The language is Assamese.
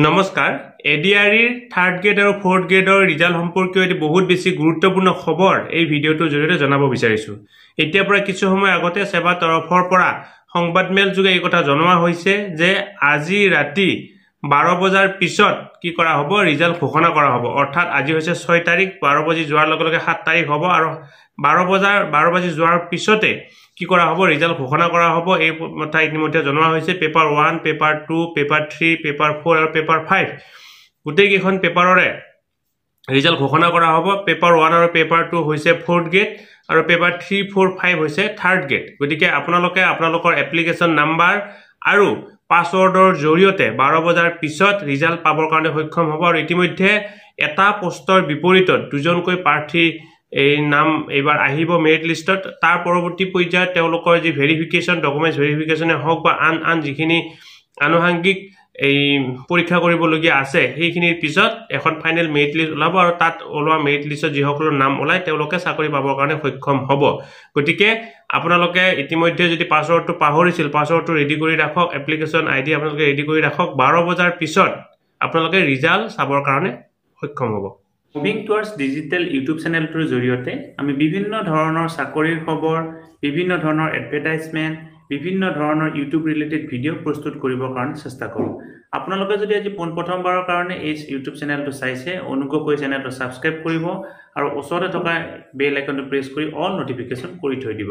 নমস্কাৰ এডিআৰইৰ থাৰ্ড গ্ৰেড আৰু ফ'ৰ্থ গ্ৰেডৰ ৰিজাল্ট সম্পৰ্কীয় এটি বহুত বেছি গুৰুত্বপূৰ্ণ খবৰ এই ভিডিঅ'টোৰ জৰিয়তে জনাব বিচাৰিছো। এতিয়াৰ পৰা কিছু সময় আগতে সেৱা তৰফৰ পৰা সংবাদমেল যোগে এই কথা জনোৱা হৈছে যে আজি ৰাতি 12 বজাৰ পিছত কি কৰা হ'ব ৰিজাল্ট ঘোষণা কৰা হ'ব। অৰ্থাৎ আজি হৈছে 6 তাৰিখ 12 বাজি যোৱাৰ লগে লগে 7 তাৰিখ হ'ব আৰু 12 বাজি যোৱাৰ পিছতে কি কৰা হ'ব ৰিজাল্ট ঘোষণা কৰা হ'ব। এই কথা ইতিমধ্যে জনোৱা হৈছে। পেপাৰ 1 পেপাৰ 2 পেপাৰ 3 পেপাৰ 4 আৰু পেপাৰ 5 গোটেই কেইখন পেপাৰৰে ৰিজাল্ট ঘোষণা কৰা হ'ব। পেপাৰ 1 আৰু পেপাৰ 2 হৈছে 4th গ্ৰেড আৰু পেপাৰ 3 4 5 হৈছে 3rd গ্ৰেড। গতিকে আপোনালোকে আপোনালোকৰ এপ্লিকেশ্যন নাম্বাৰ আৰু পাছৱৰ্ডৰ জৰিয়তে 12 বজাৰ পিছত ৰিজাল্ট পাবৰ কাৰণে সক্ষম হ'ব। আৰু ইতিমধ্যে এটা পোষ্টৰ বিপৰীতত দুজনকৈ প্ৰাৰ্থী এই নাম এবাৰ আহিব মেৰিট লিষ্টত। তাৰ পৰৱৰ্তী পৰ্যায়ত তেওঁলোকৰ যি ভেৰিফিকেশ্যন ডকুমেণ্টছ ভেৰিফিকেশ্যনে হওক বা আন যিখিনি আনুষাংগিক এই পৰীক্ষা কৰিবলগীয়া আছে সেইখিনিৰ পিছত এখন ফাইনেল মেৰিট লিষ্ট ওলাব আৰু তাত ওলোৱা মেৰিট লিষ্টত যিসকলৰ নাম ওলায় তেওঁলোকে চাকৰি পাবৰ কাৰণে সক্ষম হ'ব। গতিকে আপোনালোকে ইতিমধ্যে যদি পাছৱৰ্ডটো পাহৰিছিল পাছৱৰ্ডটো ৰেডি কৰি ৰাখক, এপ্লিকেশ্যন আইডি আপোনালোকে ৰেডি কৰি ৰাখক। 12 বজাৰ পিছত আপোনালোকে ৰিজাল্ট চাবৰ কাৰণে সক্ষম হ'ব। মুভিং টুৱাৰ্ডছ ডিজিটেল ইউটিউব চেনেলটোৰ জৰিয়তে আমি বিভিন্ন ধৰণৰ চাকৰিৰ খবৰ, বিভিন্ন ধৰণৰ এডভাৰটাইজমেণ্ট, বিভিন্ন ধৰণৰ ইউটিউব ৰিলেটেড ভিডিঅ' প্ৰস্তুত কৰিবৰ কাৰণে চেষ্টা কৰোঁ। আপোনালোকে যদি আজি পোনপ্ৰথমবাৰৰ কাৰণে এই ইউটিউব চেনেলটো চাইছে অনুগ্ৰহ কৰি চেনেলটো ছাবস্ক্ৰাইব কৰিব আৰু ওচৰতে থকা বেল আইকনটো প্ৰেছ কৰি অল নটিফিকেশ্যন কৰি থৈ দিব।